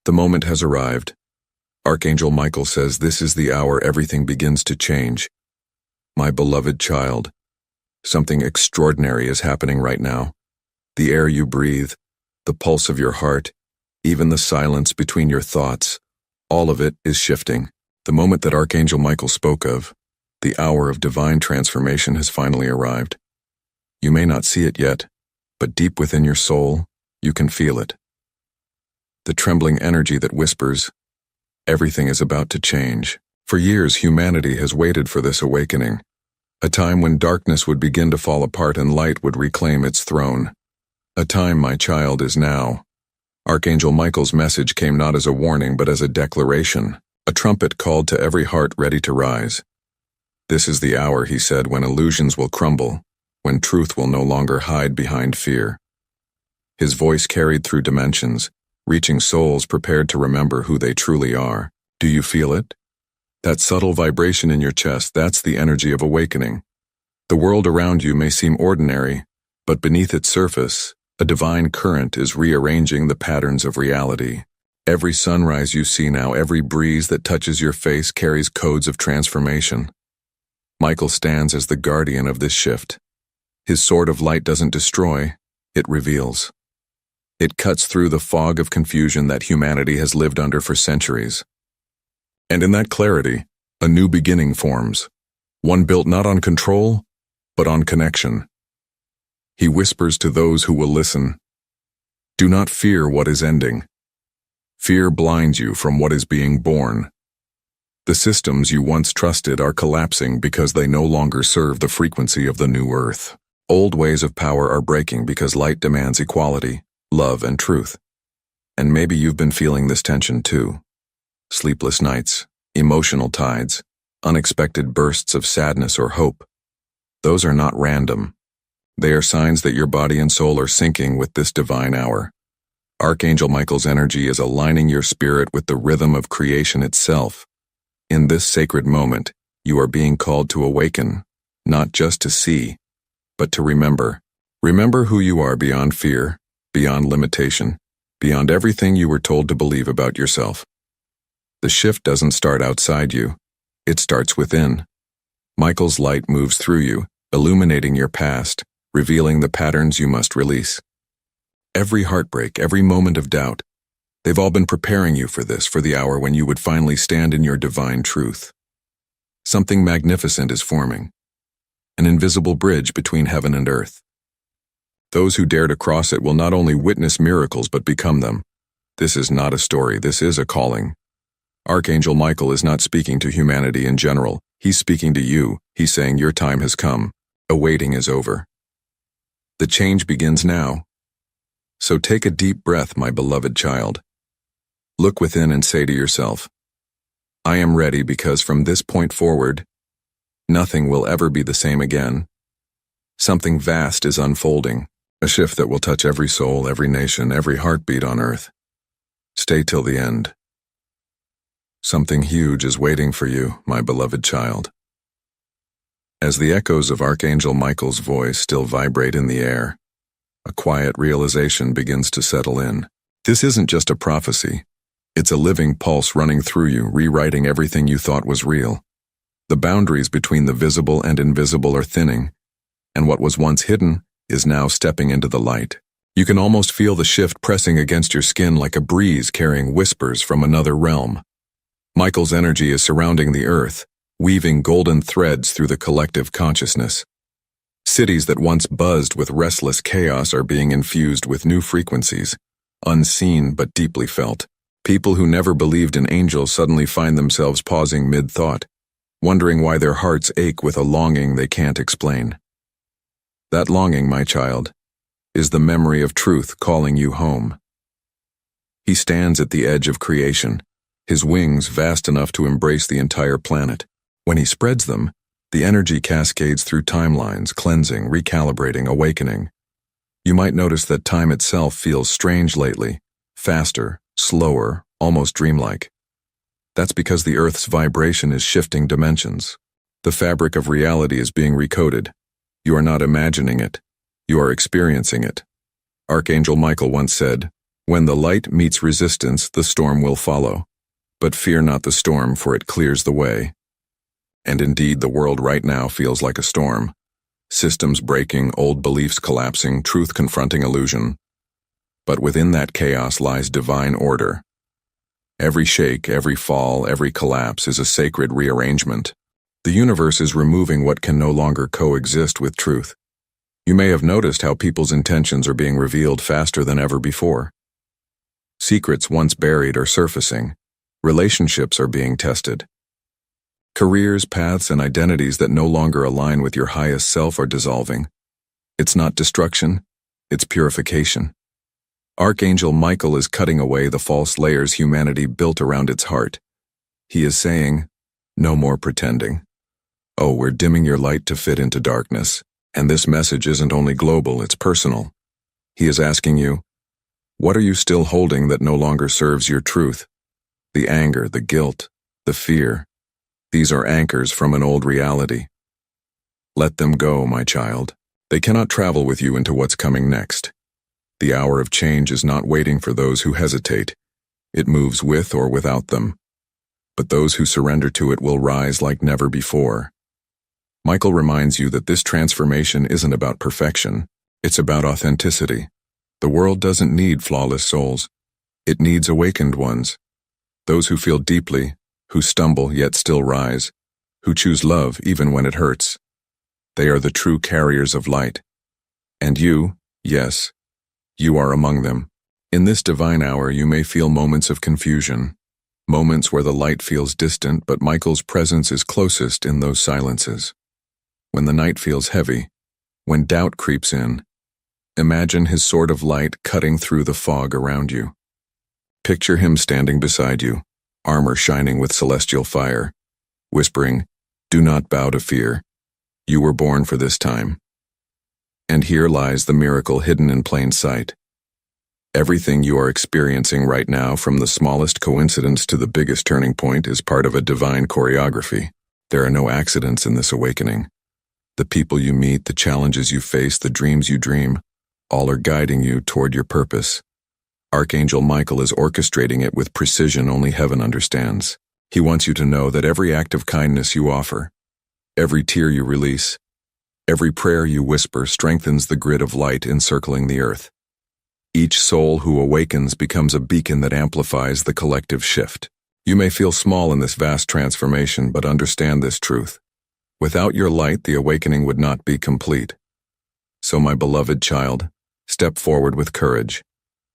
The moment has arrived. Archangel Michael says this is the hour everything begins to change. My beloved child, something extraordinary is happening right now. The air you breathe, the pulse of your heart, even the silence between your thoughts, all of it is shifting. The moment that Archangel Michael spoke of, the hour of divine transformation has finally arrived. You may not see it yet, but deep within your soul, you can feel it. The trembling energy that whispers, everything is about to change. For years, humanity has waited for this awakening, a time when darkness would begin to fall apart and light would reclaim its throne. A time, my child, is now. Archangel Michael's message came not as a warning but as a declaration. A trumpet called to every heart ready to rise. This is the hour, he said, when illusions will crumble, when truth will no longer hide behind fear. His voice carried through dimensions, reaching souls prepared to remember who they truly are. Do you feel it? That subtle vibration in your chest, that's the energy of awakening. The world around you may seem ordinary, but beneath its surface, a divine current is rearranging the patterns of reality. Every sunrise you see now, every breeze that touches your face carries codes of transformation. Michael stands as the guardian of this shift. His sword of light doesn't destroy, it reveals. It cuts through the fog of confusion that humanity has lived under for centuries. And in that clarity, a new beginning forms, one built not on control, but on connection. He whispers to those who will listen, do not fear what is ending. Fear blinds you from what is being born. The systems you once trusted are collapsing because they no longer serve the frequency of the new earth. Old ways of power are breaking because light demands equality, love, and truth. And maybe you've been feeling this tension too. Sleepless nights, emotional tides, unexpected bursts of sadness or hope. Those are not random. They are signs that your body and soul are syncing with this divine hour. Archangel Michael's energy is aligning your spirit with the rhythm of creation itself. In this sacred moment, you are being called to awaken, not just to see, but to remember. Remember who you are beyond fear, beyond limitation, beyond everything you were told to believe about yourself. The shift doesn't start outside you, it starts within. Michael's light moves through you, illuminating your past, revealing the patterns you must release. Every heartbreak, every moment of doubt, they've all been preparing you for this, for the hour when you would finally stand in your divine truth. Something magnificent is forming, an invisible bridge between heaven and earth. Those who dare to cross it will not only witness miracles but become them. This is not a story, this is a calling. Archangel Michael is not speaking to humanity in general, he's speaking to you. He's saying your time has come, awaiting is over. The change begins now. So take a deep breath, my beloved child. Look within and say to yourself, I am ready because from this point forward, nothing will ever be the same again. Something vast is unfolding, a shift that will touch every soul, every nation, every heartbeat on earth. Stay till the end. Something huge is waiting for you, my beloved child. As the echoes of Archangel Michael's voice still vibrate in the air, a quiet realization begins to settle in. This isn't just a prophecy. It's a living pulse running through you, rewriting everything you thought was real. The boundaries between the visible and invisible are thinning, and what was once hidden is now stepping into the light. You can almost feel the shift pressing against your skin like a breeze carrying whispers from another realm. Michael's energy is surrounding the earth, weaving golden threads through the collective consciousness. Cities that once buzzed with restless chaos are being infused with new frequencies, unseen but deeply felt. People who never believed in angels suddenly find themselves pausing mid-thought, wondering why their hearts ache with a longing they can't explain. That longing, my child, is the memory of truth calling you home. He stands at the edge of creation, his wings vast enough to embrace the entire planet. When he spreads them, the energy cascades through timelines, cleansing, recalibrating, awakening. You might notice that time itself feels strange lately, faster, slower, almost dreamlike. That's because the Earth's vibration is shifting dimensions. The fabric of reality is being recoded. You are not imagining it, you are experiencing it. Archangel Michael once said, When the light meets resistance, the storm will follow. But fear not the storm, for it clears the way. And indeed, the world right now feels like a storm. Systems breaking, old beliefs collapsing, truth confronting illusion. But within that chaos lies divine order. Every shake, every fall, every collapse is a sacred rearrangement. The universe is removing what can no longer coexist with truth. You may have noticed how people's intentions are being revealed faster than ever before. Secrets once buried are surfacing. Relationships are being tested. Careers, paths, and identities that no longer align with your highest self are dissolving. It's not destruction, it's purification. Archangel Michael is cutting away the false layers humanity built around its heart. He is saying, no more pretending. Oh, we're dimming your light to fit into darkness. And this message isn't only global, it's personal. He is asking you, what are you still holding that no longer serves your truth? The anger, the guilt, the fear. These are anchors from an old reality. Let them go, my child. They cannot travel with you into what's coming next. The hour of change is not waiting for those who hesitate. It moves with or without them. But those who surrender to it will rise like never before. Michael reminds you that this transformation isn't about perfection. It's about authenticity. The world doesn't need flawless souls. It needs awakened ones. Those who feel deeply, who stumble yet still rise, who choose love even when it hurts. They are the true carriers of light. And you, yes, you are among them. In this divine hour, you may feel moments of confusion, moments where the light feels distant, but Michael's presence is closest in those silences. When the night feels heavy, when doubt creeps in, imagine his sword of light cutting through the fog around you. Picture him standing beside you, armor shining with celestial fire, whispering, "Do not bow to fear. You were born for this time." And here lies the miracle hidden in plain sight. Everything you are experiencing right now, from the smallest coincidence to the biggest turning point, is part of a divine choreography. There are no accidents in this awakening. The people you meet, the challenges you face, the dreams you dream, all are guiding you toward your purpose. Archangel Michael is orchestrating it with precision only heaven understands. He wants you to know that every act of kindness you offer, every tear you release, every prayer you whisper strengthens the grid of light encircling the earth. Each soul who awakens becomes a beacon that amplifies the collective shift. You may feel small in this vast transformation, but understand this truth. Without your light, the awakening would not be complete. So, my beloved child, step forward with courage.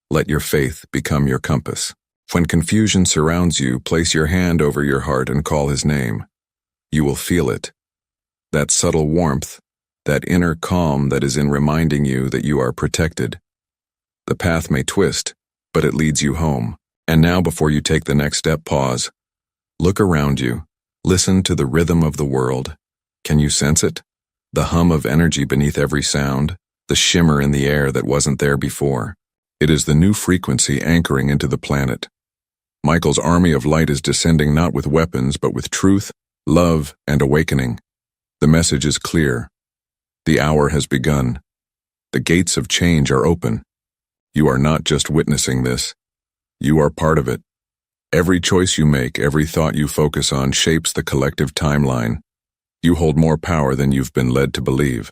Let your faith become your compass. When confusion surrounds you, place your hand over your heart and call his name. You will feel it. That subtle warmth, that inner calm that is in reminding you that you are protected. The path may twist, but it leads you home. And now, before you take the next step, pause. Look around you. Listen to the rhythm of the world. Can you sense it? The hum of energy beneath every sound, the shimmer in the air that wasn't there before. It is the new frequency anchoring into the planet. Michael's army of light is descending not with weapons, but with truth, love, and awakening. The message is clear. The hour has begun. The gates of change are open. You are not just witnessing this. You are part of it. Every choice you make, every thought you focus on shapes the collective timeline. You hold more power than you've been led to believe.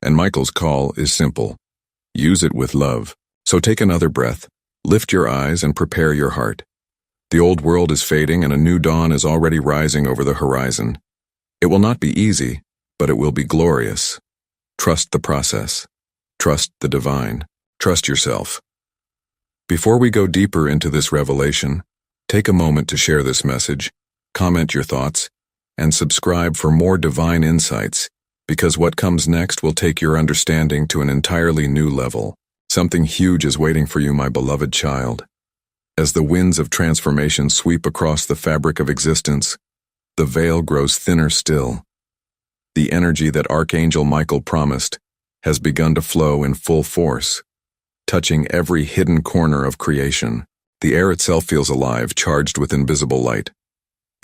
And Michael's call is simple. Use it with love. So take another breath, lift your eyes, and prepare your heart. The old world is fading and a new dawn is already rising over the horizon. It will not be easy, but it will be glorious. Trust the process. Trust the divine. Trust yourself. Before we go deeper into this revelation, take a moment to share this message, comment your thoughts, and subscribe for more divine insights, because what comes next will take your understanding to an entirely new level. Something huge is waiting for you, my beloved child. As the winds of transformation sweep across the fabric of existence, the veil grows thinner still. The energy that Archangel Michael promised has begun to flow in full force, touching every hidden corner of creation. The air itself feels alive, charged with invisible light.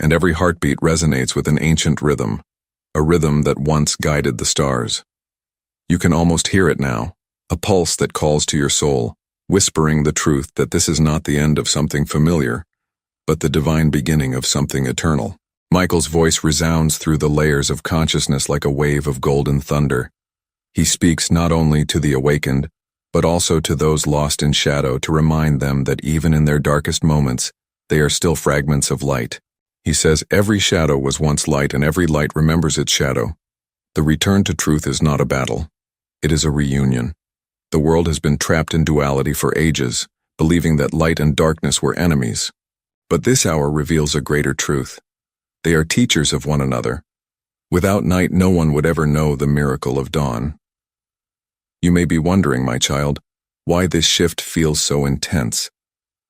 And every heartbeat resonates with an ancient rhythm, a rhythm that once guided the stars. You can almost hear it now, a pulse that calls to your soul, whispering the truth that this is not the end of something familiar, but the divine beginning of something eternal. Michael's voice resounds through the layers of consciousness like a wave of golden thunder. He speaks not only to the awakened, but also to those lost in shadow to remind them that even in their darkest moments, they are still fragments of light. He says every shadow was once light and every light remembers its shadow. The return to truth is not a battle. It is a reunion. The world has been trapped in duality for ages, believing that light and darkness were enemies. But this hour reveals a greater truth. They are teachers of one another. Without night, no one would ever know the miracle of dawn. You may be wondering, my child, why this shift feels so intense,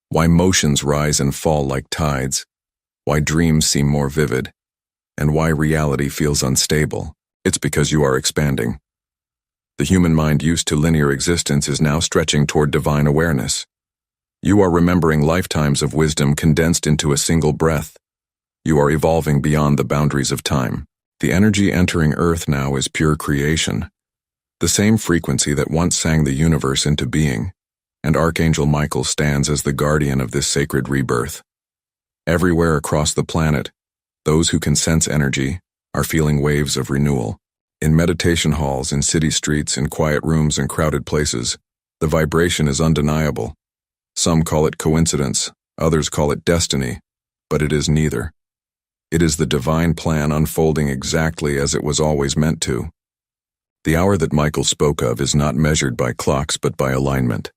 why motions rise and fall like tides, why dreams seem more vivid, and why reality feels unstable. It's because you are expanding. The human mind used to linear existence is now stretching toward divine awareness. You are remembering lifetimes of wisdom condensed into a single breath. You are evolving beyond the boundaries of time. The energy entering Earth now is pure creation, the same frequency that once sang the universe into being, and Archangel Michael stands as the guardian of this sacred rebirth. Everywhere across the planet, those who can sense energy are feeling waves of renewal. In meditation halls, in city streets, in quiet rooms and crowded places, the vibration is undeniable. Some call it coincidence, others call it destiny, but it is neither. It is the divine plan unfolding exactly as it was always meant to. The hour that Michael spoke of is not measured by clocks but by alignment.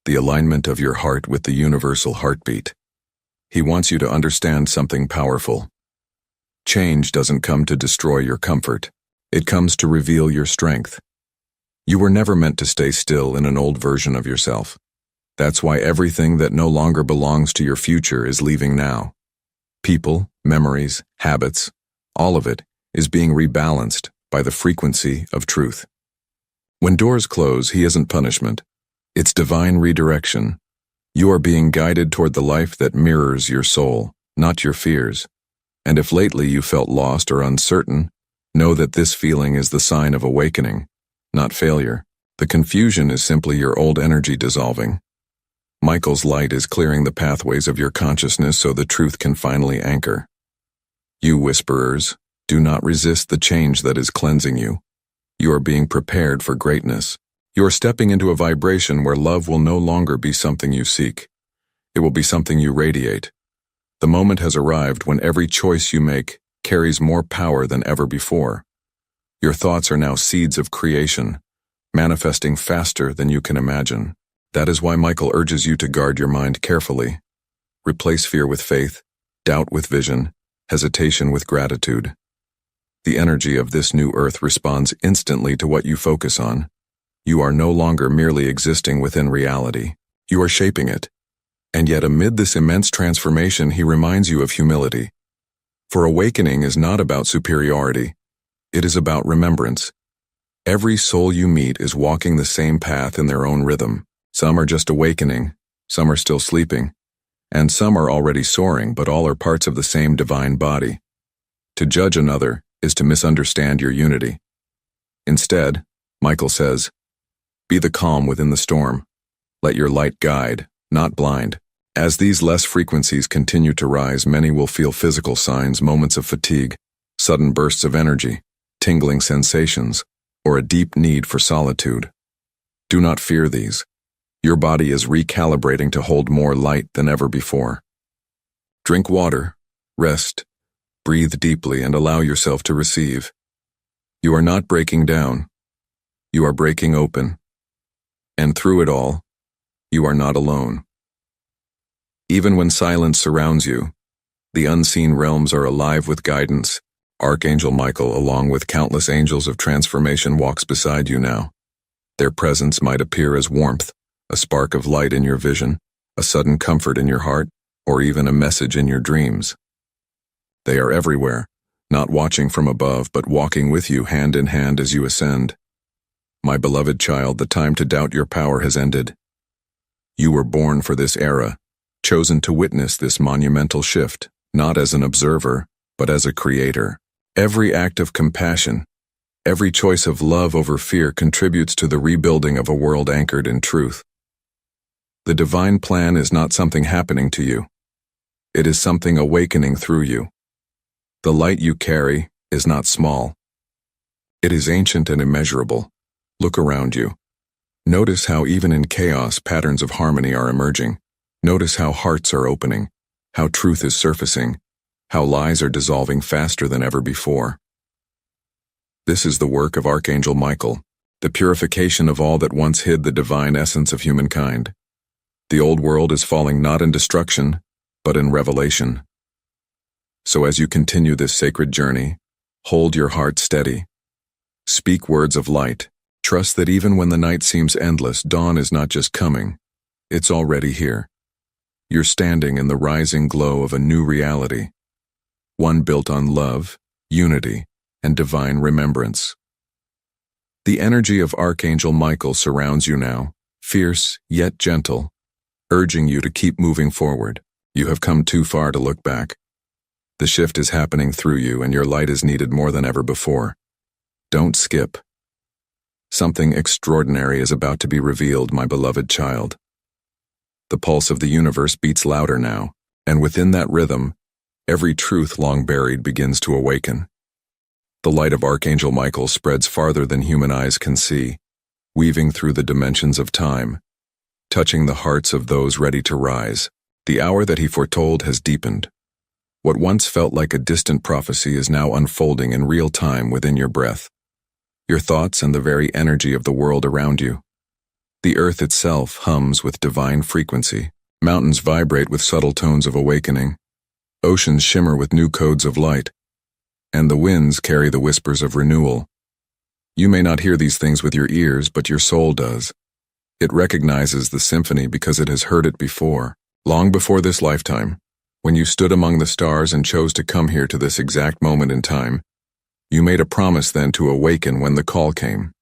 The alignment of your heart with the universal heartbeat. He wants you to understand something powerful. Change doesn't come to destroy your comfort. It comes to reveal your strength. You were never meant to stay still in an old version of yourself. That's why everything that no longer belongs to your future is leaving now. People, memories, habits, all of it is being rebalanced by the frequency of truth. When doors close, he isn't punishment. It's divine redirection. You are being guided toward the life that mirrors your soul, not your fears. And if lately you felt lost or uncertain, know that this feeling is the sign of awakening, not failure. The confusion is simply your old energy dissolving. Michael's light is clearing the pathways of your consciousness so the truth can finally anchor. You whisperers, do not resist the change that is cleansing you. You are being prepared for greatness. You are stepping into a vibration where love will no longer be something you seek. It will be something you radiate. The moment has arrived when every choice you make carries more power than ever before. Your thoughts are now seeds of creation, manifesting faster than you can imagine. That is why Michael urges you to guard your mind carefully. Replace fear with faith, doubt with vision, hesitation with gratitude. The energy of this new earth responds instantly to what you focus on. You are no longer merely existing within reality. You are shaping it. And yet amid this immense transformation, he reminds you of humility. For awakening is not about superiority. It is about remembrance. Every soul you meet is walking the same path in their own rhythm. Some are just awakening, some are still sleeping, and some are already soaring, but all are parts of the same divine body. To judge another is to misunderstand your unity. Instead, Michael says, be the calm within the storm. Let your light guide, not blind. As these less frequencies continue to rise, many will feel physical signs, moments of fatigue, sudden bursts of energy, tingling sensations, or a deep need for solitude. Do not fear these. Your body is recalibrating to hold more light than ever before. Drink water, rest, breathe deeply, and allow yourself to receive. You are not breaking down. You are breaking open. And through it all, you are not alone. Even when silence surrounds you, the unseen realms are alive with guidance. Archangel Michael, along with countless angels of transformation, walks beside you now. Their presence might appear as warmth, a spark of light in your vision, a sudden comfort in your heart, or even a message in your dreams. They are everywhere, not watching from above, but walking with you hand in hand as you ascend. My beloved child, the time to doubt your power has ended. You were born for this era, chosen to witness this monumental shift, not as an observer, but as a creator. Every act of compassion, every choice of love over fear contributes to the rebuilding of a world anchored in truth. The divine plan is not something happening to you. It is something awakening through you. The light you carry is not small. It is ancient and immeasurable. Look around you. Notice how even in chaos patterns of harmony are emerging. Notice how hearts are opening, how truth is surfacing, how lies are dissolving faster than ever before. This is the work of Archangel Michael, the purification of all that once hid the divine essence of humankind. The old world is falling not in destruction, but in revelation. So as you continue this sacred journey, hold your heart steady. Speak words of light. Trust that even when the night seems endless, dawn is not just coming, it's already here. You're standing in the rising glow of a new reality, one built on love, unity, and divine remembrance. The energy of Archangel Michael surrounds you now, fierce yet gentle, urging you to keep moving forward. You have come too far to look back. The shift is happening through you, and your light is needed more than ever before. Don't skip. Something extraordinary is about to be revealed, my beloved child. The pulse of the universe beats louder now, and within that rhythm, every truth long buried begins to awaken. The light of Archangel Michael spreads farther than human eyes can see, weaving through the dimensions of time, touching the hearts of those ready to rise. The hour that he foretold has deepened. What once felt like a distant prophecy is now unfolding in real time within your breath, your thoughts, and the very energy of the world around you. The earth itself hums with divine frequency. Mountains vibrate with subtle tones of awakening. Oceans shimmer with new codes of light. And the winds carry the whispers of renewal. You may not hear these things with your ears, but your soul does. It recognizes the symphony because it has heard it before, long before this lifetime. When you stood among the stars and chose to come here to this exact moment in time, you made a promise then to awaken when the call came.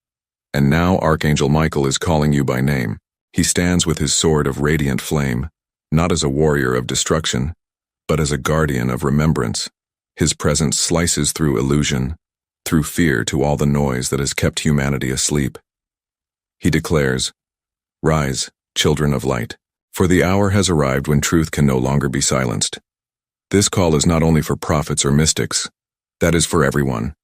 And now Archangel Michael is calling you by name. He stands with his sword of radiant flame, not as a warrior of destruction, but as a guardian of remembrance. His presence slices through illusion, through fear to all the noise that has kept humanity asleep. He declares, "Rise, children of light, for the hour has arrived when truth can no longer be silenced." This call is not only for prophets or mystics, that is for everyone.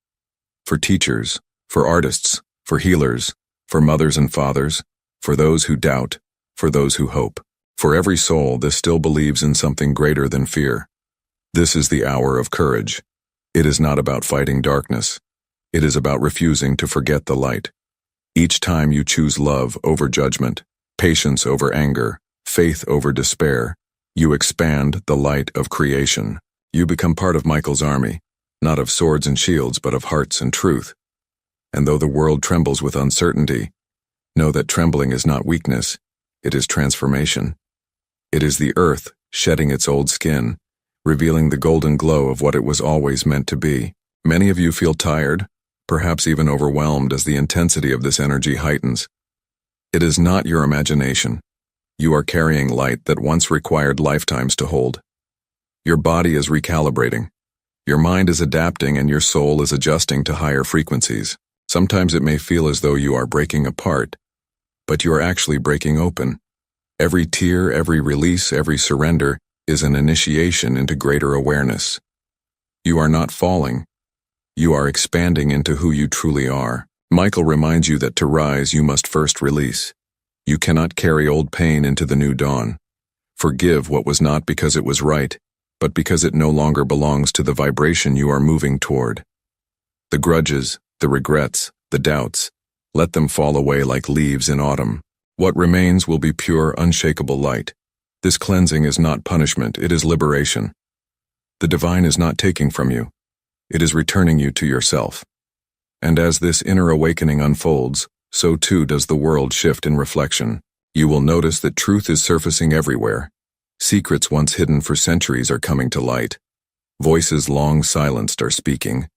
For teachers, for artists, for healers, for mothers and fathers, for those who doubt, for those who hope. For every soul that still believes in something greater than fear. This is the hour of courage. It is not about fighting darkness. It is about refusing to forget the light. Each time you choose love over judgment, patience over anger, faith over despair, you expand the light of creation. You become part of Michael's army, not of swords and shields, but of hearts and truth. And though the world trembles with uncertainty, know that trembling is not weakness, it is transformation. It is the earth shedding its old skin, revealing the golden glow of what it was always meant to be. Many of you feel tired, perhaps even overwhelmed as the intensity of this energy heightens. It is not your imagination. You are carrying light that once required lifetimes to hold. Your body is recalibrating. Your mind is adapting, and your soul is adjusting to higher frequencies. Sometimes it may feel as though you are breaking apart, but you are actually breaking open. Every tear, every release, every surrender is an initiation into greater awareness. You are not falling. You are expanding into who you truly are. Michael reminds you that to rise, you must first release. You cannot carry old pain into the new dawn. Forgive what was not because it was right, but because it no longer belongs to the vibration you are moving toward. The grudges, the regrets, the doubts, let them fall away like leaves in autumn. What remains will be pure, unshakable light. This cleansing is not punishment, it is liberation. The divine is not taking from you. It is returning you to yourself. And as this inner awakening unfolds, so too does the world shift in reflection. You will notice that truth is surfacing everywhere. Secrets once hidden for centuries are coming to light. Voices long silenced are speaking.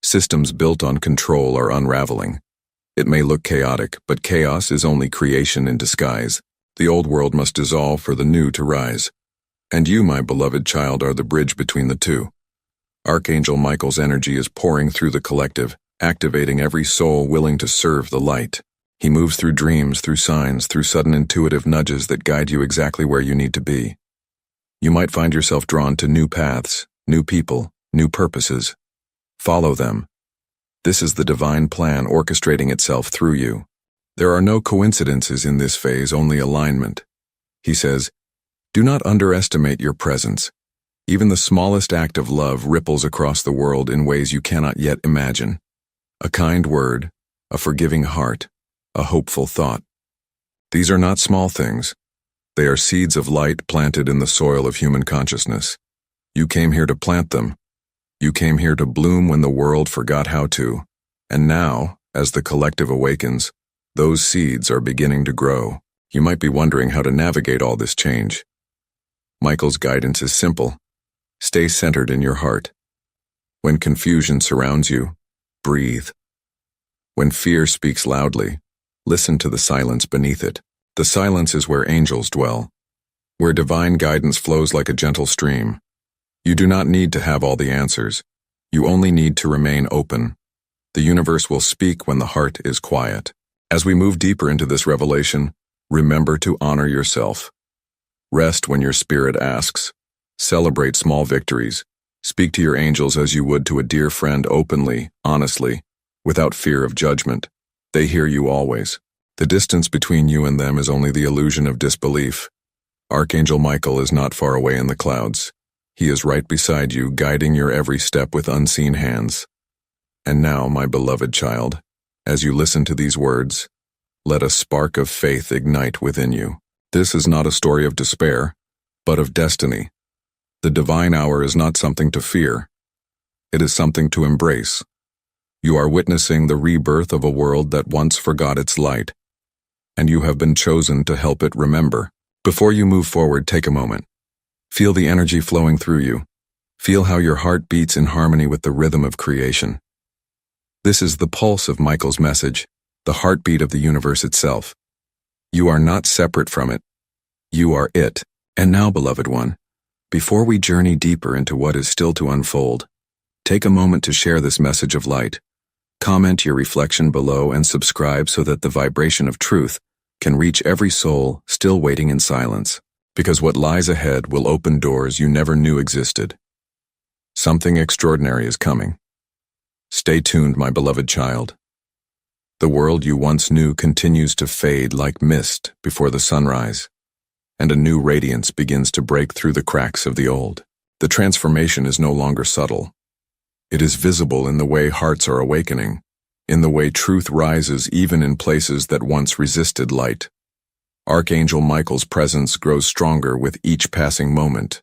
Systems built on control are unraveling. It may look chaotic, but chaos is only creation in disguise. The old world must dissolve for the new to rise. And you, my beloved child, are the bridge between the two. Archangel Michael's energy is pouring through the collective, activating every soul willing to serve the light. He moves through dreams, through signs, through sudden intuitive nudges that guide you exactly where you need to be. You might find yourself drawn to new paths, new people, new purposes. Follow them. This is the divine plan orchestrating itself through you. There are no coincidences in this phase, only alignment. He says, do not underestimate your presence. Even the smallest act of love ripples across the world in ways you cannot yet imagine. A kind word, a forgiving heart, a hopeful thought. These are not small things. They are seeds of light planted in the soil of human consciousness. You came here to plant them. You came here to bloom when the world forgot how to. And now, as the collective awakens, those seeds are beginning to grow. You might be wondering how to navigate all this change. Michael's guidance is simple. Stay centered in your heart. When confusion surrounds you, breathe. When fear speaks loudly, listen to the silence beneath it. The silence is where angels dwell, where divine guidance flows like a gentle stream. You do not need to have all the answers. You only need to remain open. The universe will speak when the heart is quiet. As we move deeper into this revelation, remember to honor yourself. Rest when your spirit asks. Celebrate small victories. Speak to your angels as you would to a dear friend openly, honestly, without fear of judgment. They hear you always. The distance between you and them is only the illusion of disbelief. Archangel Michael is not far away in the clouds. He is right beside you, guiding your every step with unseen hands. And now, my beloved child, as you listen to these words, let a spark of faith ignite within you. This is not a story of despair, but of destiny. The divine hour is not something to fear. It is something to embrace. You are witnessing the rebirth of a world that once forgot its light, and you have been chosen to help it remember. Before you move forward, take a moment. Feel the energy flowing through you. Feel how your heart beats in harmony with the rhythm of creation. This is the pulse of Michael's message, the heartbeat of the universe itself. You are not separate from it. You are it. And now, beloved one, before we journey deeper into what is still to unfold, take a moment to share this message of light. Comment your reflection below and subscribe so that the vibration of truth can reach every soul still waiting in silence, because what lies ahead will open doors you never knew existed. Something extraordinary is coming. Stay tuned, my beloved child. The world you once knew continues to fade like mist before the sunrise, and a new radiance begins to break through the cracks of the old. The transformation is no longer subtle. It is visible in the way hearts are awakening, in the way truth rises even in places that once resisted light. Archangel Michael's presence grows stronger with each passing moment,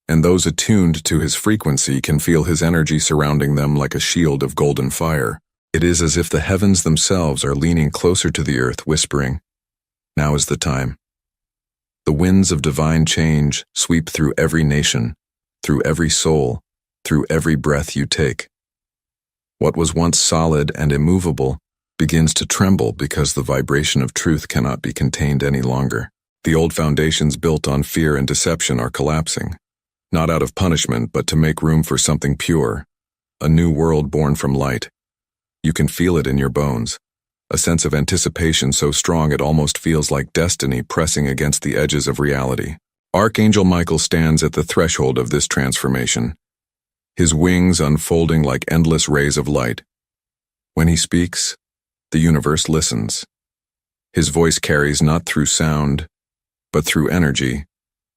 and those attuned to his frequency can feel his energy surrounding them like a shield of golden fire. It is as if the heavens themselves are leaning closer to the earth, whispering, "Now is the time." The winds of divine change sweep through every nation, through every soul, through every breath you take. What was once solid and immovable begins to tremble because the vibration of truth cannot be contained any longer. The old foundations built on fear and deception are collapsing, not out of punishment but to make room for something pure, a new world born from light. You can feel it in your bones, a sense of anticipation so strong it almost feels like destiny pressing against the edges of reality. Archangel Michael stands at the threshold of this transformation, his wings unfolding like endless rays of light. When he speaks, the universe listens. His voice carries not through sound, but through energy,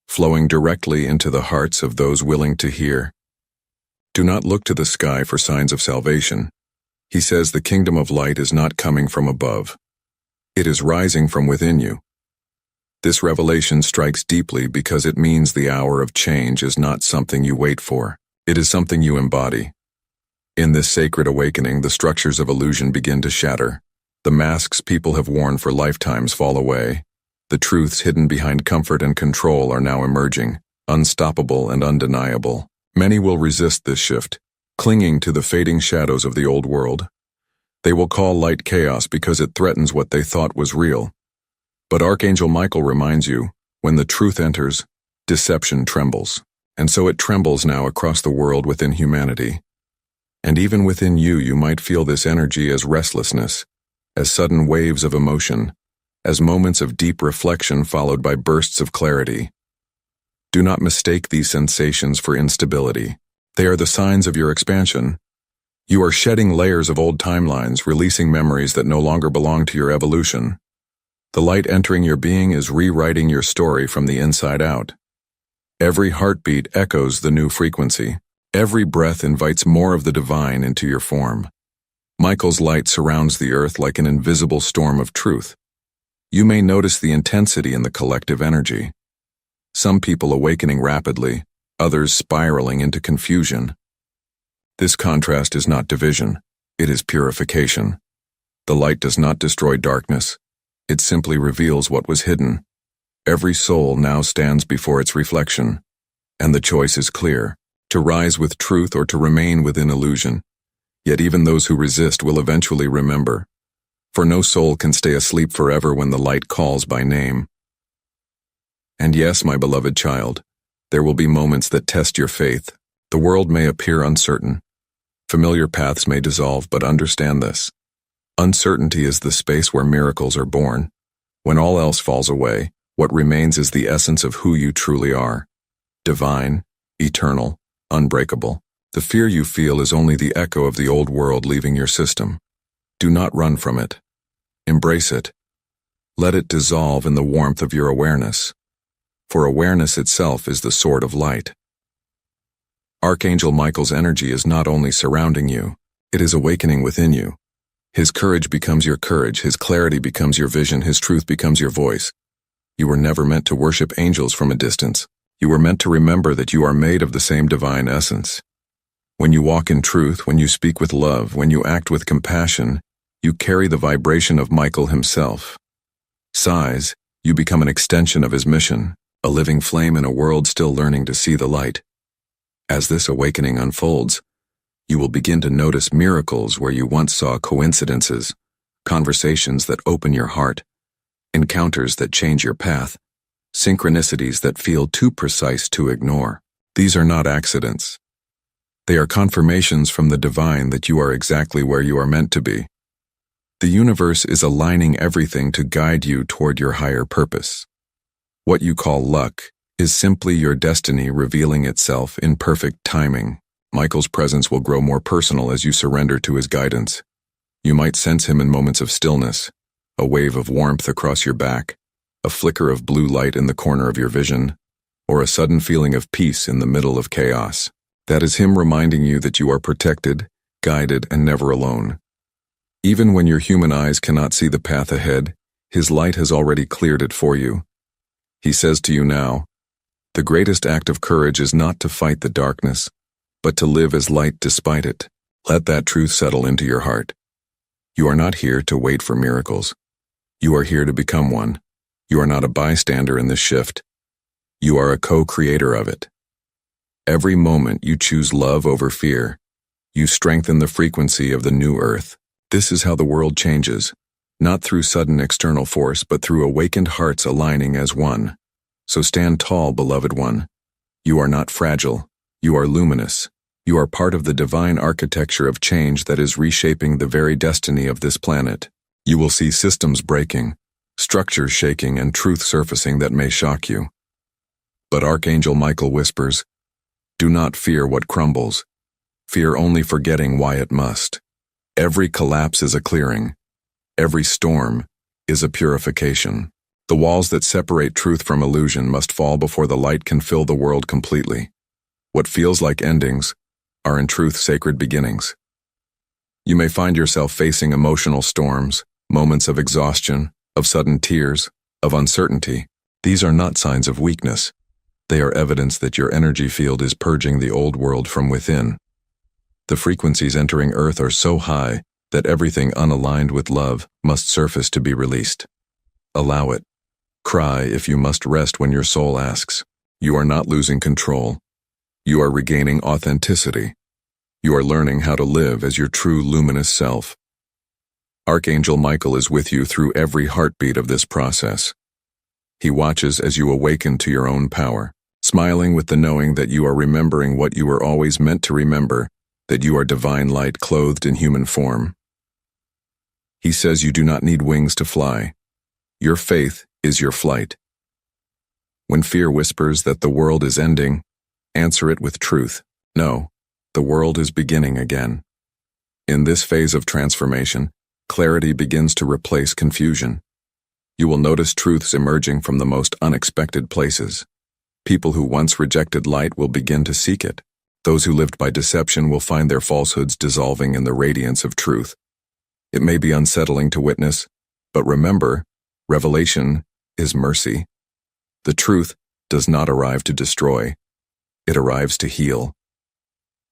flowing directly into the hearts of those willing to hear. Do not look to the sky for signs of salvation. He says the kingdom of light is not coming from above. It is rising from within you. This revelation strikes deeply because it means the hour of change is not something you wait for. It is something you embody. In this sacred awakening, the structures of illusion begin to shatter. The masks people have worn for lifetimes fall away. The truths hidden behind comfort and control are now emerging, unstoppable and undeniable. Many will resist this shift, clinging to the fading shadows of the old world. They will call light chaos because it threatens what they thought was real. But Archangel Michael reminds you, when the truth enters, deception trembles. And so it trembles now across the world within humanity. And even within you, you might feel this energy as restlessness, as sudden waves of emotion, as moments of deep reflection followed by bursts of clarity. Do not mistake these sensations for instability. They are the signs of your expansion. You are shedding layers of old timelines, releasing memories that no longer belong to your evolution. The light entering your being is rewriting your story from the inside out. Every heartbeat echoes the new frequency. Every breath invites more of the divine into your form. Michael's light surrounds the earth like an invisible storm of truth. You may notice the intensity in the collective energy. Some people awakening rapidly, others spiraling into confusion. This contrast is not division, it is purification. The light does not destroy darkness, it simply reveals what was hidden. Every soul now stands before its reflection, and the choice is clear, to rise with truth or to remain within illusion. Yet even those who resist will eventually remember, for no soul can stay asleep forever when the light calls by name. And yes, my beloved child, there will be moments that test your faith. The world may appear uncertain. Familiar paths may dissolve, but understand this. Uncertainty is the space where miracles are born. When all else falls away, what remains is the essence of who you truly are. Divine, eternal, unbreakable. The fear you feel is only the echo of the old world leaving your system. Do not run from it. Embrace it. Let it dissolve in the warmth of your awareness. For awareness itself is the sword of light. Archangel Michael's energy is not only surrounding you, it is awakening within you. His courage becomes your courage, his clarity becomes your vision, his truth becomes your voice. You were never meant to worship angels from a distance. You were meant to remember that you are made of the same divine essence. When you walk in truth, when you speak with love, when you act with compassion, you carry the vibration of Michael himself. Sighs, you become an extension of his mission, a living flame in a world still learning to see the light. As this awakening unfolds, you will begin to notice miracles where you once saw coincidences, conversations that open your heart, encounters that change your path, synchronicities that feel too precise to ignore. These are not accidents. They are confirmations from the divine that you are exactly where you are meant to be. The universe is aligning everything to guide you toward your higher purpose. What you call luck is simply your destiny revealing itself in perfect timing. Michael's presence will grow more personal as you surrender to his guidance. You might sense him in moments of stillness, a wave of warmth across your back, a flicker of blue light in the corner of your vision, or a sudden feeling of peace in the middle of chaos. That is him reminding you that you are protected, guided, and never alone. Even when your human eyes cannot see the path ahead, his light has already cleared it for you. He says to you now, the greatest act of courage is not to fight the darkness, but to live as light despite it. Let that truth settle into your heart. You are not here to wait for miracles. You are here to become one. You are not a bystander in this shift. You are a co-creator of it. Every moment you choose love over fear. You strengthen the frequency of the new earth. This is how the world changes, not through sudden external force, but through awakened hearts aligning as one. So stand tall, beloved one. You are not fragile. You are luminous. You are part of the divine architecture of change that is reshaping the very destiny of this planet. You will see systems breaking, structures shaking, and truth surfacing that may shock you. But Archangel Michael whispers, do not fear what crumbles. Fear only forgetting why it must. Every collapse is a clearing. Every storm is a purification. The walls that separate truth from illusion must fall before the light can fill the world completely. What feels like endings are in truth sacred beginnings. You may find yourself facing emotional storms, moments of exhaustion, of sudden tears, of uncertainty. These are not signs of weakness. They are evidence that your energy field is purging the old world from within. The frequencies entering Earth are so high that everything unaligned with love must surface to be released. Allow it. Cry if you must rest when your soul asks. You are not losing control. You are regaining authenticity. You are learning how to live as your true luminous self. Archangel Michael is with you through every heartbeat of this process. He watches as you awaken to your own power, smiling with the knowing that you are remembering what you were always meant to remember, that you are divine light clothed in human form. He says you do not need wings to fly. Your faith is your flight. When fear whispers that the world is ending, answer it with truth. No, the world is beginning again. In this phase of transformation, clarity begins to replace confusion. You will notice truths emerging from the most unexpected places. People who once rejected light will begin to seek it. Those who lived by deception will find their falsehoods dissolving in the radiance of truth. It may be unsettling to witness, but remember, revelation is mercy. The truth does not arrive to destroy. It arrives to heal.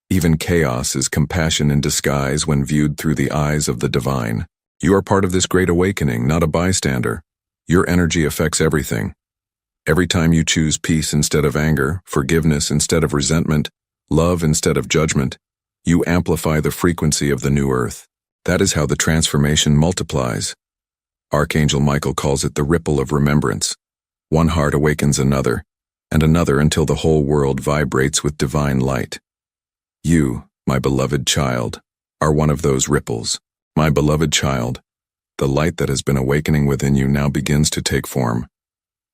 Even chaos is compassion in disguise when viewed through the eyes of the divine. You are part of this great awakening, not a bystander. Your energy affects everything. Every time you choose peace instead of anger, forgiveness instead of resentment, love instead of judgment, you amplify the frequency of the new earth. That is how the transformation multiplies. Archangel Michael calls it the ripple of remembrance. One heart awakens another, and another until the whole world vibrates with divine light. You, my beloved child, are one of those ripples. My beloved child, the light that has been awakening within you now begins to take form.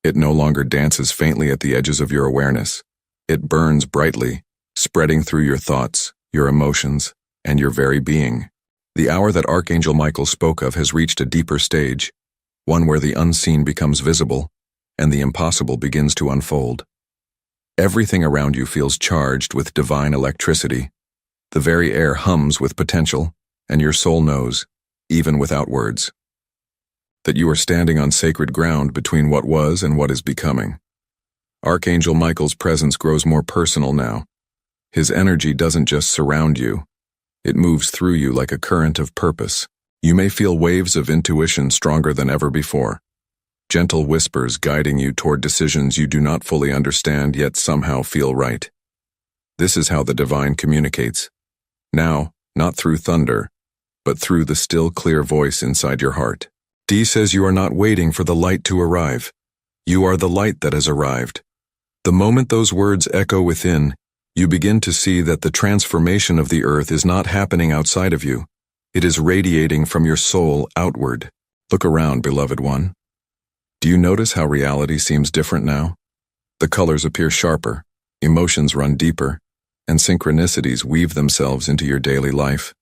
It no longer dances faintly at the edges of your awareness. It burns brightly, spreading through your thoughts, your emotions, and your very being. The hour that Archangel Michael spoke of has reached a deeper stage, one where the unseen becomes visible, and the impossible begins to unfold. Everything around you feels charged with divine electricity. The very air hums with potential, and your soul knows, even without words, that you are standing on sacred ground between what was and what is becoming. Archangel Michael's presence grows more personal now. His energy doesn't just surround you. It moves through you like a current of purpose. You may feel waves of intuition stronger than ever before. Gentle whispers guiding you toward decisions you do not fully understand yet somehow feel right. This is how the divine communicates. Now, not through thunder, but through the still clear voice inside your heart. D says you are not waiting for the light to arrive. You are the light that has arrived. The moment those words echo within, you begin to see that the transformation of the earth is not happening outside of you. It is radiating from your soul outward. Look around, beloved one. Do you notice how reality seems different now? The colors appear sharper, emotions run deeper, and synchronicities weave themselves into your daily life.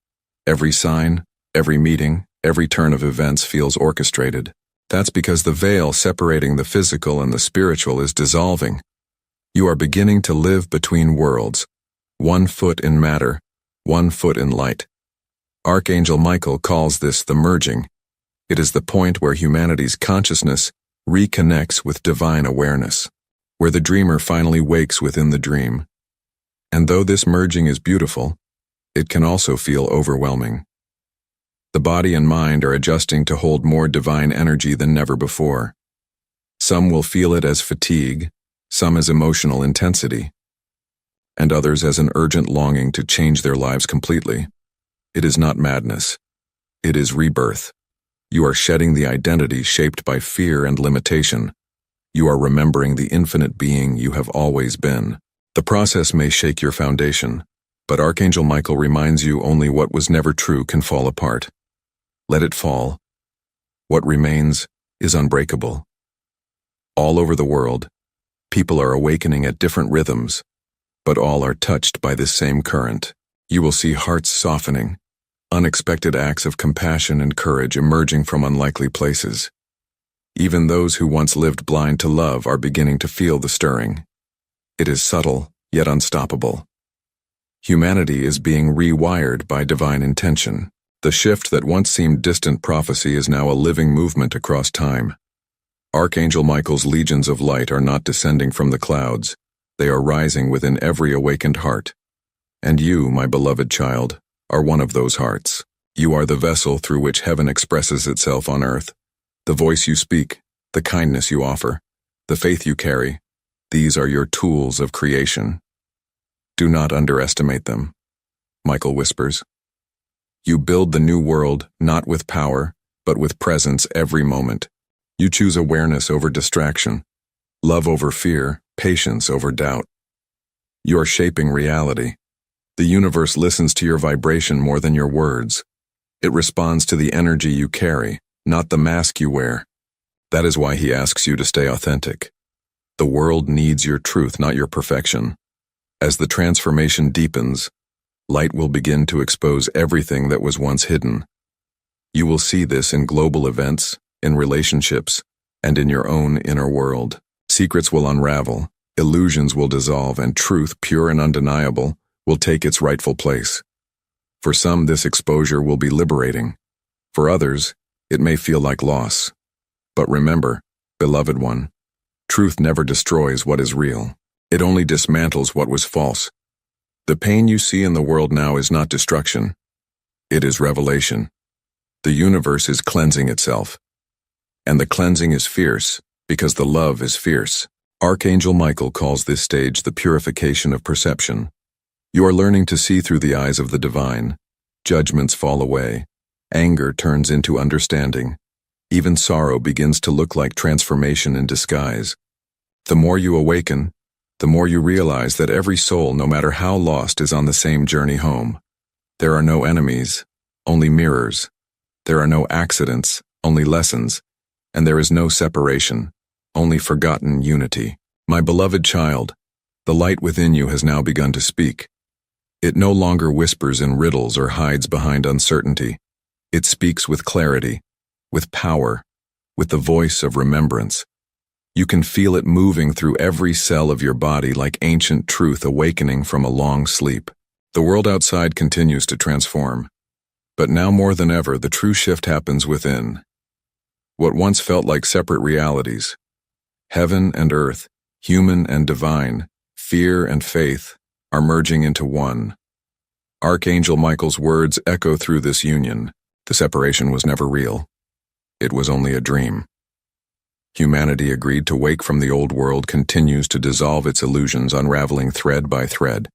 Every sign, every meeting, every turn of events feels orchestrated. That's because the veil separating the physical and the spiritual is dissolving. You are beginning to live between worlds, 1 foot in matter, 1 foot in light. Archangel Michael calls this the merging. It is the point where humanity's consciousness reconnects with divine awareness, where the dreamer finally wakes within the dream. And though this merging is beautiful, it can also feel overwhelming. The body and mind are adjusting to hold more divine energy than never before. Some will feel it as fatigue, some as emotional intensity, and others as an urgent longing to change their lives completely. It is not madness. It is rebirth. You are shedding the identity shaped by fear and limitation. You are remembering the infinite being you have always been. The process may shake your foundation, but Archangel Michael reminds you only what was never true can fall apart. Let it fall. What remains is unbreakable. All over the world, people are awakening at different rhythms, but all are touched by this same current. You will see hearts softening, unexpected acts of compassion and courage emerging from unlikely places. Even those who once lived blind to love are beginning to feel the stirring. It is subtle, yet unstoppable. Humanity is being rewired by divine intention. The shift that once seemed distant prophecy is now a living movement across time. Archangel Michael's legions of light are not descending from the clouds. They are rising within every awakened heart. And you, my beloved child, are one of those hearts. You are the vessel through which heaven expresses itself on earth. The voice you speak, the kindness you offer, the faith you carry, these are your tools of creation. Do not underestimate them, Michael whispers. You build the new world not with power, but with presence every moment. You choose awareness over distraction, love over fear, patience over doubt. You are shaping reality. The universe listens to your vibration more than your words. It responds to the energy you carry, not the mask you wear. That is why he asks you to stay authentic. The world needs your truth, not your perfection. As the transformation deepens, light will begin to expose everything that was once hidden. You will see this in global events, in relationships, and in your own inner world. Secrets will unravel, illusions will dissolve, and truth, pure and undeniable, will take its rightful place. For some, this exposure will be liberating. For others, it may feel like loss. But remember, beloved one, truth never destroys what is real. It only dismantles what was false. The pain you see in the world now is not destruction. It is revelation. The universe is cleansing itself. And the cleansing is fierce, because the love is fierce. Archangel Michael calls this stage the purification of perception. You are learning to see through the eyes of the divine. Judgments fall away. Anger turns into understanding. Even sorrow begins to look like transformation in disguise. The more you awaken, the more you realize that every soul, no matter how lost, is on the same journey home. There are no enemies, only mirrors. There are no accidents, only lessons. And there is no separation, only forgotten unity. My beloved child, the light within you has now begun to speak. It no longer whispers in riddles or hides behind uncertainty. It speaks with clarity, with power, with the voice of remembrance. You can feel it moving through every cell of your body like ancient truth awakening from a long sleep. The world outside continues to transform. But now more than ever, the true shift happens within. What once felt like separate realities, heaven and earth, human and divine, fear and faith, are merging into one. Archangel Michael's words echo through this union. The separation was never real. It was only a dream. Humanity agreed to wake from the old world continues to dissolve its illusions, unraveling thread by thread.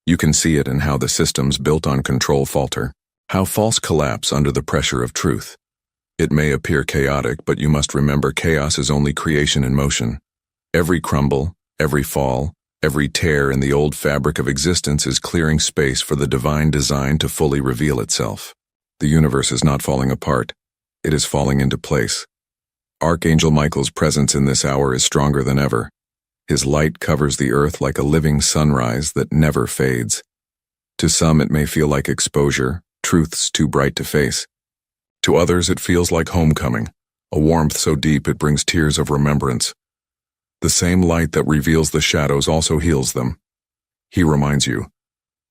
You can see it in how the systems built on control falter, how false collapse under the pressure of truth. It may appear chaotic, but you must remember chaos is only creation in motion. Every crumble, every fall, every tear in the old fabric of existence is clearing space for the divine design to fully reveal itself. The universe is not falling apart. It is falling into place. Archangel Michael's presence in this hour is stronger than ever. His light covers the earth like a living sunrise that never fades. To some it may feel like exposure, truths too bright to face. To others it feels like homecoming, a warmth so deep it brings tears of remembrance. The same light that reveals the shadows also heals them. He reminds you,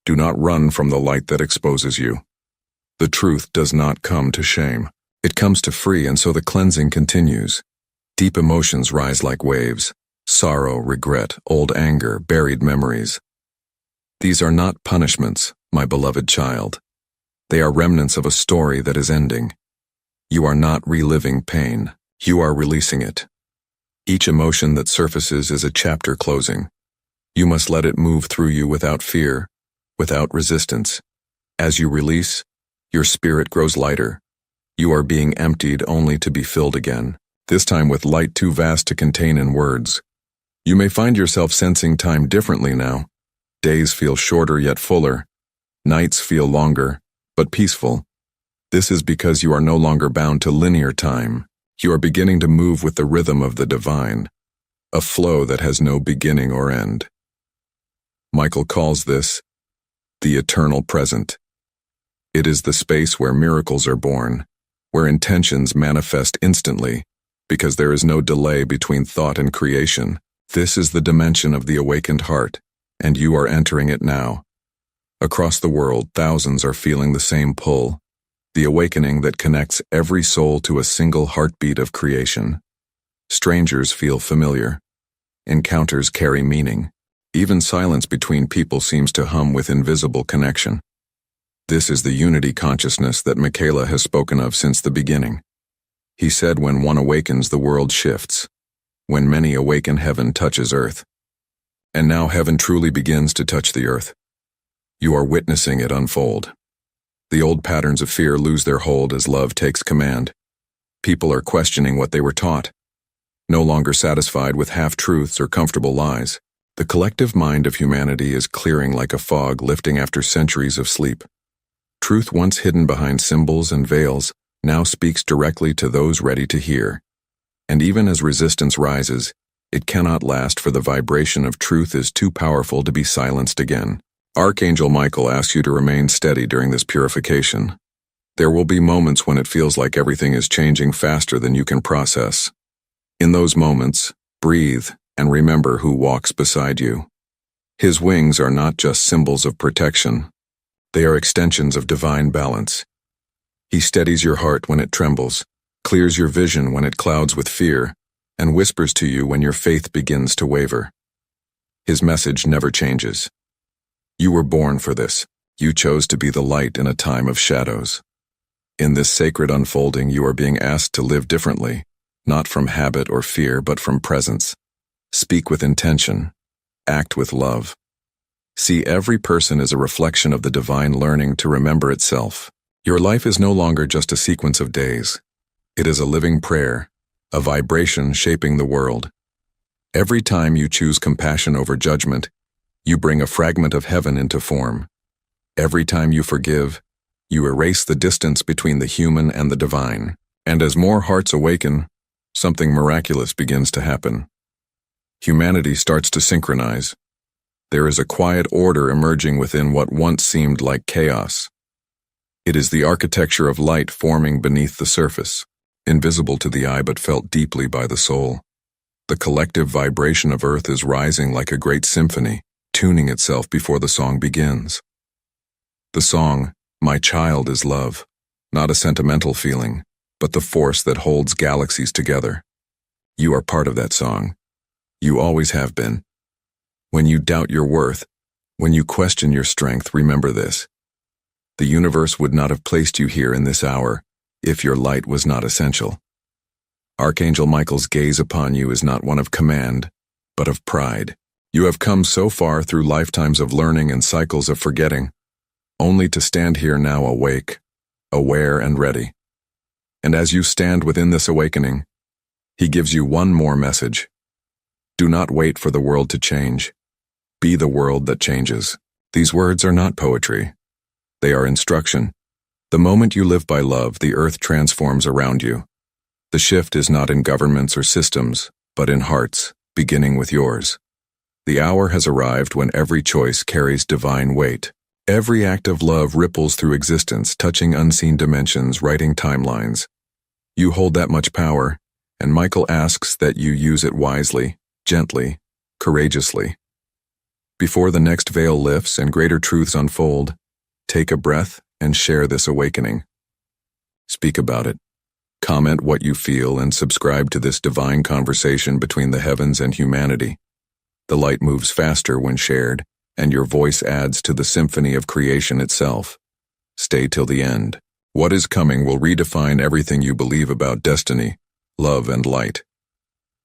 do not run from the light that exposes you. The truth does not come to shame. It comes to free, and so the cleansing continues. Deep emotions rise like waves. Sorrow, regret, old anger, buried memories. These are not punishments, my beloved child. They are remnants of a story that is ending. You are not reliving pain. You are releasing it. Each emotion that surfaces is a chapter closing. You must let it move through you without fear, without resistance. As you release, your spirit grows lighter. You are being emptied only to be filled again, this time with light too vast to contain in words. You may find yourself sensing time differently now. Days feel shorter yet fuller. Nights feel longer, but peaceful. This is because you are no longer bound to linear time. You are beginning to move with the rhythm of the divine, a flow that has no beginning or end. Michael calls this the eternal present. It is the space where miracles are born, where intentions manifest instantly, because there is no delay between thought and creation. This is the dimension of the awakened heart, and you are entering it now. Across the world, thousands are feeling the same pull, the awakening that connects every soul to a single heartbeat of creation. Strangers feel familiar. Encounters carry meaning. Even silence between people seems to hum with invisible connection. This is the unity consciousness that Michaela has spoken of since the beginning. He said when one awakens, the world shifts. When many awaken, heaven touches earth. And now heaven truly begins to touch the earth. You are witnessing it unfold. The old patterns of fear lose their hold as love takes command. People are questioning what they were taught, no longer satisfied with half-truths or comfortable lies. The collective mind of humanity is clearing like a fog lifting after centuries of sleep. Truth once hidden behind symbols and veils now speaks directly to those ready to hear. And even as resistance rises, it cannot last, for the vibration of truth is too powerful to be silenced again. Archangel Michael asks you to remain steady during this purification. There will be moments when it feels like everything is changing faster than you can process. In those moments, breathe and remember who walks beside you. His wings are not just symbols of protection. They are extensions of divine balance. He steadies your heart when it trembles, clears your vision when it clouds with fear, and whispers to you when your faith begins to waver. His message never changes. You were born for this. You chose to be the light in a time of shadows. In this sacred unfolding, you are being asked to live differently, not from habit or fear, but from presence. Speak with intention. Act with love. See every person as a reflection of the divine learning to remember itself. Your life is no longer just a sequence of days. It is a living prayer, a vibration shaping the world. Every time you choose compassion over judgment, you bring a fragment of heaven into form. Every time you forgive, you erase the distance between the human and the divine. And as more hearts awaken, something miraculous begins to happen. Humanity starts to synchronize. There is a quiet order emerging within what once seemed like chaos. It is the architecture of light forming beneath the surface, invisible to the eye but felt deeply by the soul. The collective vibration of Earth is rising like a great symphony, tuning itself before the song begins. The song, My Child, is love, not a sentimental feeling, but the force that holds galaxies together. You are part of that song. You always have been. When you doubt your worth, when you question your strength, remember this. The universe would not have placed you here in this hour if your light was not essential. Archangel Michael's gaze upon you is not one of command, but of pride. You have come so far through lifetimes of learning and cycles of forgetting, only to stand here now awake, aware and ready. And as you stand within this awakening, he gives you one more message. Do not wait for the world to change. Be the world that changes. These words are not poetry. They are instruction. The moment you live by love, the earth transforms around you. The shift is not in governments or systems, but in hearts, beginning with yours. The hour has arrived when every choice carries divine weight. Every act of love ripples through existence, touching unseen dimensions, writing timelines. You hold that much power, and Michael asks that you use it wisely, gently, courageously. Before the next veil lifts and greater truths unfold, take a breath and share this awakening. Speak about it. Comment what you feel and subscribe to this divine conversation between the heavens and humanity. The light moves faster when shared, and your voice adds to the symphony of creation itself. Stay till the end. What is coming will redefine everything you believe about destiny, love, and light.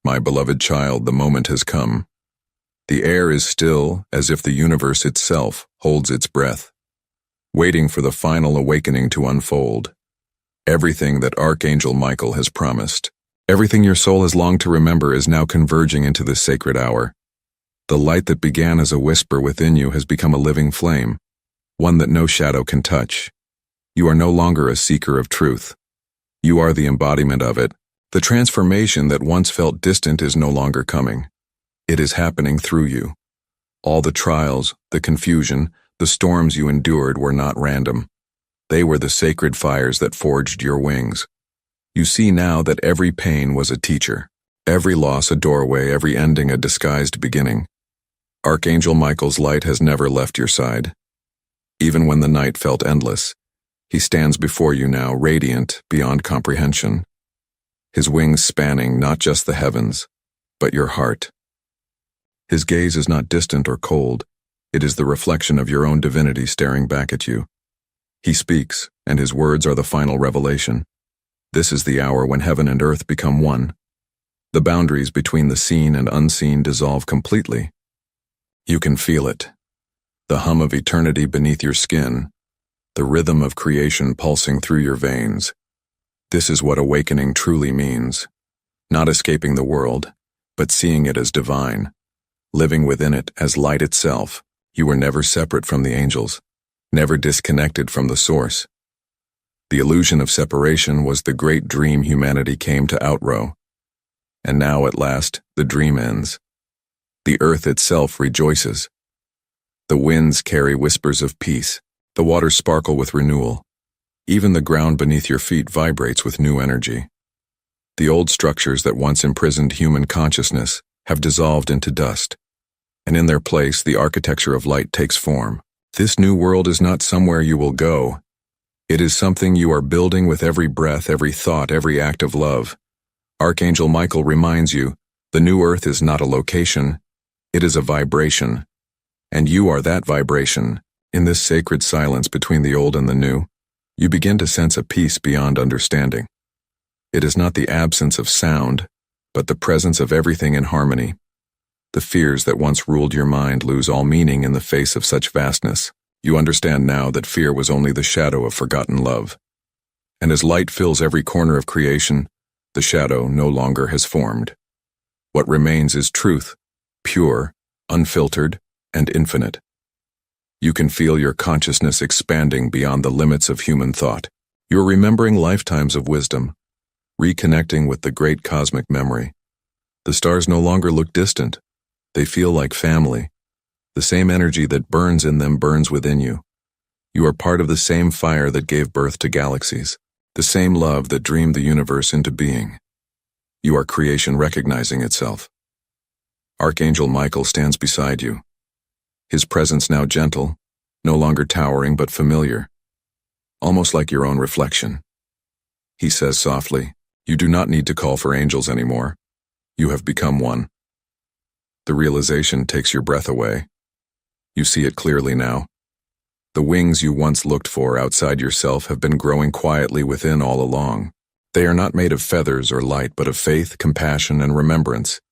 My beloved child, the moment has come. The air is still, as if the universe itself holds its breath, waiting for the final awakening to unfold. Everything that Archangel Michael has promised, everything your soul has longed to remember is now converging into this sacred hour. The light that began as a whisper within you has become a living flame, one that no shadow can touch. You are no longer a seeker of truth. You are the embodiment of it. The transformation that once felt distant is no longer coming. It is happening through you. All the trials, the confusion, the storms you endured were not random. They were the sacred fires that forged your wings. You see now that every pain was a teacher, every loss a doorway, every ending a disguised beginning. Archangel Michael's light has never left your side. Even when the night felt endless, he stands before you now, radiant beyond comprehension. His wings spanning not just the heavens, but your heart. His gaze is not distant or cold. It is the reflection of your own divinity staring back at you. He speaks, and his words are the final revelation. This is the hour when heaven and earth become one. The boundaries between the seen and unseen dissolve completely. You can feel it. The hum of eternity beneath your skin, the rhythm of creation pulsing through your veins. This is what awakening truly means. Not escaping the world, but seeing it as divine. Living within it as light itself. You were never separate from the angels. never disconnected from the source. The illusion of separation was the great dream humanity came to outrow. And now, at last, the dream ends. The earth itself rejoices. The winds carry whispers of peace. The waters sparkle with renewal. Even the ground beneath your feet vibrates with new energy. The old structures that once imprisoned human consciousness have dissolved into dust, and in their place the architecture of light takes form. This new world is not somewhere you will go. It is something you are building with every breath, every thought, every act of love. Archangel Michael reminds you, the new earth is not a location, it is a vibration. And you are that vibration. In this sacred silence between the old and the new, you begin to sense a peace beyond understanding. It is not the absence of sound, but the presence of everything in harmony. The fears that once ruled your mind lose all meaning in the face of such vastness. You understand now that fear was only the shadow of forgotten love. And as light fills every corner of creation, the shadow no longer has formed. What remains is truth, pure, unfiltered, and infinite. You can feel your consciousness expanding beyond the limits of human thought. You're remembering lifetimes of wisdom, reconnecting with the great cosmic memory. The stars no longer look distant. They feel like family. The same energy that burns in them burns within you. You are part of the same fire that gave birth to galaxies, the same love that dreamed the universe into being. You are creation recognizing itself. Archangel Michael stands beside you. His presence now gentle, no longer towering but familiar, almost like your own reflection. He says softly, "You do not need to call for angels anymore. You have become one." The realization takes your breath away. You see it clearly now. The wings you once looked for outside yourself have been growing quietly within all along. They are not made of feathers or light, but of faith, compassion, and remembrance.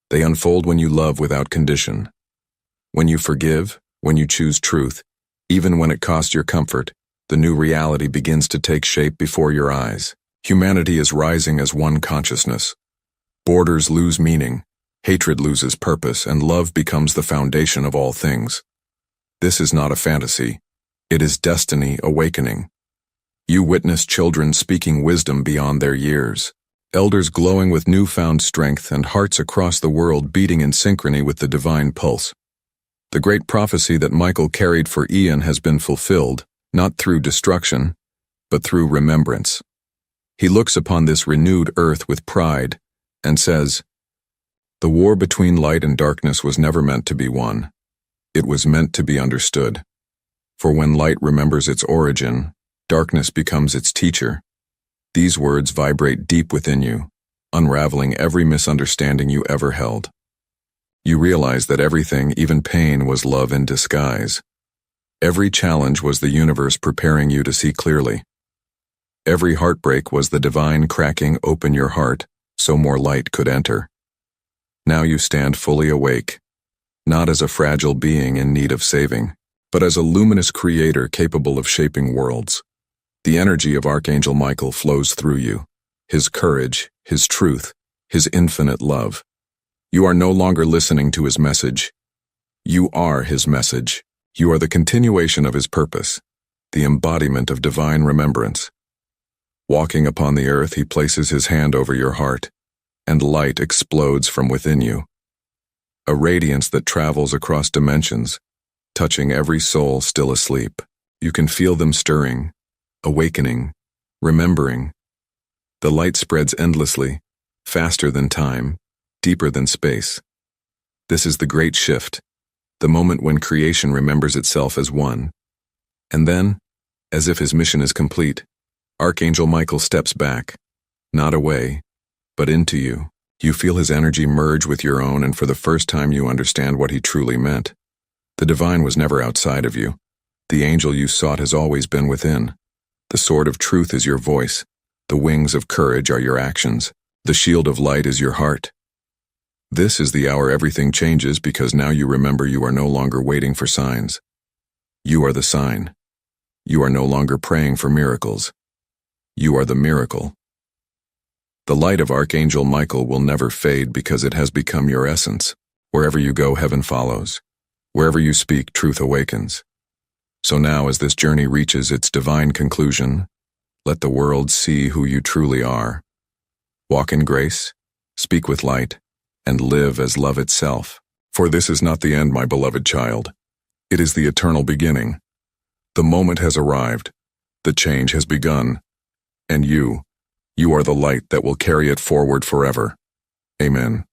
They unfold when you love without condition. When you forgive, when you choose truth, even when it costs your comfort, the new reality begins to take shape before your eyes. Humanity is rising as one consciousness. Borders lose meaning, hatred loses purpose, and love becomes the foundation of all things. This is not a fantasy. It is destiny awakening. You witness children speaking wisdom beyond their years, elders glowing with newfound strength, and hearts across the world beating in synchrony with the divine pulse. The great prophecy that Michael carried for Ian has been fulfilled, not through destruction, but through remembrance. He looks upon this renewed earth with pride and says, "The war between light and darkness was never meant to be won. It was meant to be understood. For when light remembers its origin, darkness becomes its teacher." These words vibrate deep within you, unraveling every misunderstanding you ever held. You realize that everything, even pain, was love in disguise. Every challenge was the universe preparing you to see clearly. Every heartbreak was the divine cracking open your heart so more light could enter. Now you stand fully awake, not as a fragile being in need of saving, but as a luminous creator capable of shaping worlds. The energy of Archangel Michael flows through you, his courage, his truth, his infinite love. You are no longer listening to his message. You are his message. You are the continuation of his purpose, the embodiment of divine remembrance. Walking upon the earth, he places his hand over your heart, and light explodes from within you. A radiance that travels across dimensions, touching every soul still asleep. You can feel them stirring, awakening, remembering. The light spreads endlessly, faster than time, deeper than space. This is the great shift, the moment when creation remembers itself as one. And then, as if his mission is complete, Archangel Michael steps back, not away, but into you. You feel his energy merge with your own, and for the first time you understand what he truly meant. The divine was never outside of you. The angel you sought has always been within. The sword of truth is your voice. The wings of courage are your actions. The shield of light is your heart. This is the hour everything changes, because now you remember you are no longer waiting for signs. You are the sign. You are no longer praying for miracles. You are the miracle. The light of Archangel Michael will never fade because it has become your essence. Wherever you go, heaven follows. Wherever you speak, truth awakens. So now, as this journey reaches its divine conclusion, let the world see who you truly are. Walk in grace, speak with light, and live as love itself. For this is not the end, my beloved child. It is the eternal beginning. The moment has arrived. The change has begun. And you are the light that will carry it forward forever. Amen.